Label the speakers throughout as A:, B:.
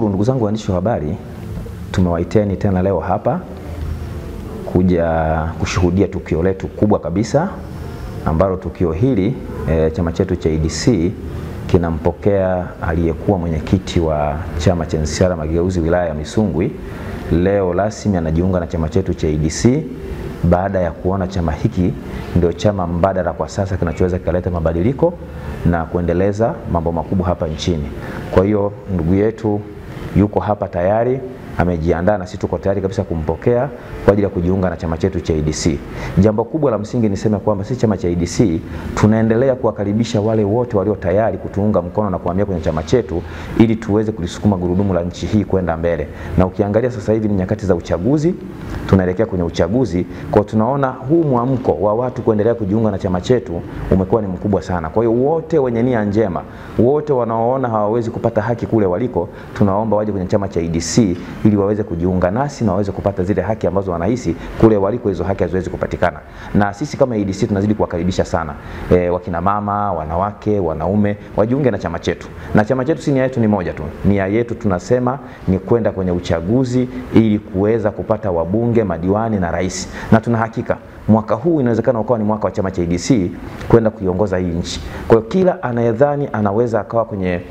A: Ndugu zangu waandishi wa habari, tumewaiteni tena leo hapa kuja kushuhudia tukio letu kubwa kabisa, ambalo tukio hili chama chetu cha ADC kinampokea aliyekuwa mwenyekiti wa chama cha NCCR Mageuzi wilaya ya Misungwi. Leo rasmi anajiunga na chama chetu cha ADC baada ya kuona chama hiki ndio chama mbadala kwa sasa kinachoweza kuleta mabadiliko na kuendeleza mambo makubwa hapa nchini. Kwa hiyo ndugu yetu yuko hapa tayari, amejiandaa na sisi tuko tayari kabisa kumpokea kwa ajili ya kujiunga na chama chetu cha ADC. Jambo kubwa la msingi niseme kwamba sisi chama cha ADC tunaendelea kuwakaribisha wale wote walio tayari kutuunga mkono na kuhamia kwenye chama chetu ili tuweze kulisukuma gurudumu la nchi hii kwenda mbele. Na ukiangalia sasa hivi ni nyakati za uchaguzi, tunaelekea kwenye uchaguzi, kwa tunaona huu mwamko wa watu kuendelea kujiunga na chama chetu umekuwa ni mkubwa sana. Kwa hiyo wote wenye nia njema, wote wanaoona hawawezi kupata haki kule waliko, tunaomba waje kwenye chama cha ADC ili waweze kujiunga nasi na waweze kupata zile haki ambazo wanahisi kule waliko hizo haki haziwezi kupatikana. Na sisi kama ADC tunazidi kuwakaribisha sana wakina mama, wanawake, wanaume wajiunge na chama chetu. Na chama chetu si nia yetu ni moja tu. Nia yetu tunasema ni kwenda kwenye uchaguzi ili kuweza kupata wabunge, madiwani na rais. Na tuna hakika mwaka huu inawezekana ukawa ni mwaka wa chama cha ADC kwenda kuiongoza hii nchi. Kwa hiyo kila anayedhani anaweza akawa kwenye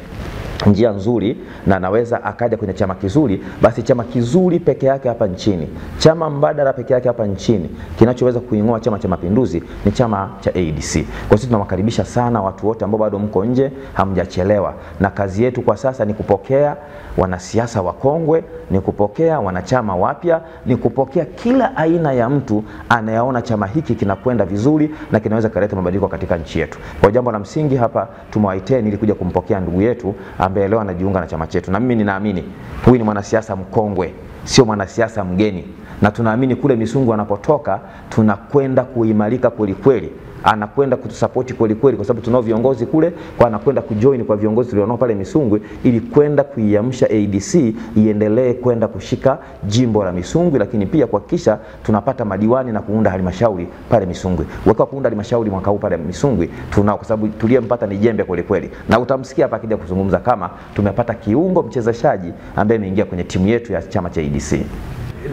A: njia nzuri na anaweza akaja kwenye chama kizuri, basi chama kizuri peke yake hapa nchini, chama mbadala peke yake hapa nchini kinachoweza kuingoa Chama cha Mapinduzi ni chama cha ADC. Kwa sisi tunawakaribisha sana watu wote ambao bado mko nje, hamjachelewa. Na kazi yetu kwa sasa ni kupokea wanasiasa wakongwe, ni kupokea wanachama wapya, ni kupokea kila aina ya mtu anayeona chama hiki kinakwenda vizuri na kinaweza kuleta mabadiliko katika nchi yetu. Kwa jambo la msingi hapa tumewaiteni ili kuja kumpokea ndugu yetu ambaye leo anajiunga na chama chetu. Na mimi ninaamini huyu ni mwanasiasa mkongwe, sio mwanasiasa mgeni. Na tunaamini kule Misungwi anapotoka tunakwenda kuimarika kweli kweli. Anakwenda kutusupport kweli kweli kwa sababu tunao viongozi kule, kwa anakwenda kujoin kwa viongozi tulionao pale Misungwi ili kwenda kuiamsha ADC iendelee kwenda kushika jimbo la Misungwi, lakini pia kuhakikisha tunapata madiwani na kuunda halmashauri pale Misungwi. Wakati kuunda halmashauri mwaka huu pale Misungwi tunao, kwa sababu tuliyempata ni jembe kweli kweli. Na utamsikia hapa akija kuzungumza kama tumepata kiungo mchezeshaji ambaye ameingia kwenye timu yetu ya chama cha ADC.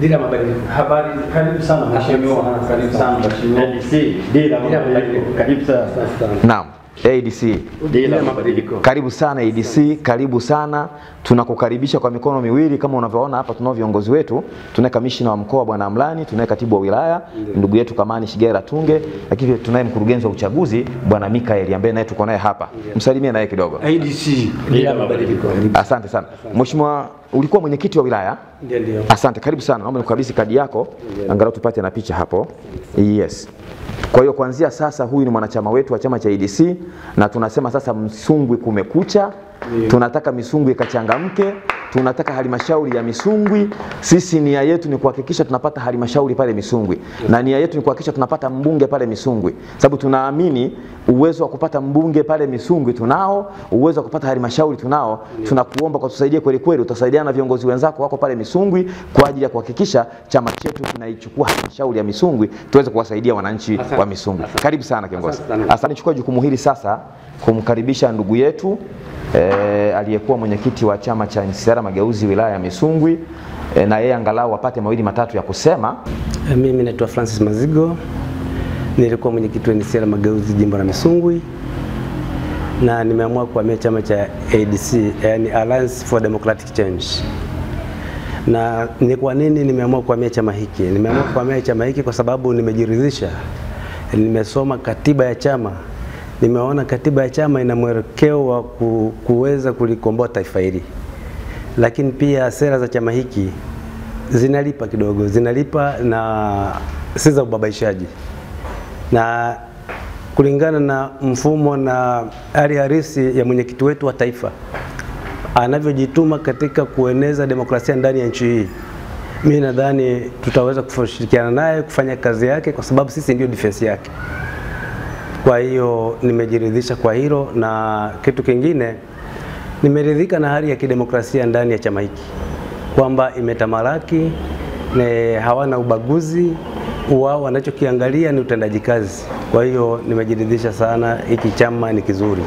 B: Dira mabadiliko. Habari, karibu sana mheshimiwa. Karibu sana mheshimiwa. ADC, dira mabadiliko. Karibu sana.
A: Naam, ADC.
B: Dira mabadiliko.
A: Karibu sana ADC, karibu sana. Tunakukaribisha kwa mikono miwili. Kama unavyoona hapa tunao viongozi wetu, tunaye kamishna wa mkoa Bwana Amlani, tunaye katibu wa wilaya ndugu yetu Kamani Shigera Tunge, lakini tunaye mkurugenzi wa uchaguzi Bwana Mikael ambaye naye tuko naye hapa. Msalimie naye kidogo.
B: ADC, dira mabadiliko.
A: Asante sana. Mheshimiwa, ulikuwa mwenyekiti wa wilaya?
B: Ndio.
A: Asante, karibu sana. Naomba nikukabidhi kadi yako angalau tupate na picha hapo. Yes. Kwa hiyo kuanzia sasa huyu ni mwanachama wetu wa chama cha ADC na tunasema sasa Misungwi kumekucha. Tunataka Misungwi ikachangamke, tunataka halmashauri ya Misungwi. Sisi nia yetu ni kuhakikisha tunapata halmashauri pale Misungwi. Na nia yetu ni kuhakikisha tunapata mbunge pale Misungwi. Sababu tunaamini uwezo wa kupata mbunge pale Misungwi tunao, uwezo wa kupata halmashauri tunao. Tunakuomba kwa tusaidie kweli kweli, utasaidiana na viongozi wenzako wako pale Misungwi kwa ajili ya kuhakikisha chama chetu kinaichukua halmashauri ya Misungwi, tuweze kuwasaidia wananchi wa Misungwi. Karibu sana kiongozi. Asante. Nichukue jukumu hili sasa kumkaribisha ndugu yetu aliyekuwa mwenyekiti wa chama cha NCCR Mageuzi wilaya ya Misungwi, na yeye angalau apate mawili matatu ya kusema.
C: Mimi naitwa Francis Mazigo, nilikuwa mwenyekiti wa NCCR Mageuzi jimbo la Misungwi na nimeamua kuhamia chama cha ADC, yani Alliance for Democratic Change. Na ni kwa nini nimeamua kuhamia chama hiki? Nimeamua kuhamia chama hiki kwa sababu nimejiridhisha, nimesoma katiba ya chama. Nimeona katiba ya chama ina mwelekeo wa kuweza kulikomboa taifa hili. Lakini pia sera za chama hiki zinalipa kidogo, zinalipa na si za ubabaishaji. Na kulingana na mfumo na hali halisi ya mwenyekiti wetu wa taifa anavyojituma katika kueneza demokrasia ndani ya nchi hii, mimi nadhani tutaweza kushirikiana naye kufanya kazi yake kwa sababu sisi ndio defense yake. Kwa hiyo nimejiridhisha kwa hilo, na kitu kingine nimeridhika na hali ya kidemokrasia ndani ya chama hiki kwamba imetamalaki, hawana ubaguzi, wao wanachokiangalia ni utendaji kazi. Kwa hiyo nimejiridhisha sana, hiki chama ni kizuri.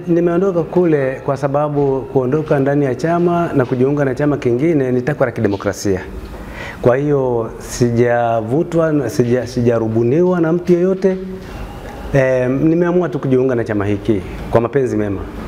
C: Nimeondoka kule kwa sababu kuondoka ndani ya chama na kujiunga na chama kingine ni takwa la kidemokrasia. Kwa hiyo sijavutwa, sijarubuniwa na mtu yeyote. Nimeamua tu kujiunga na chama hiki kwa mapenzi mema.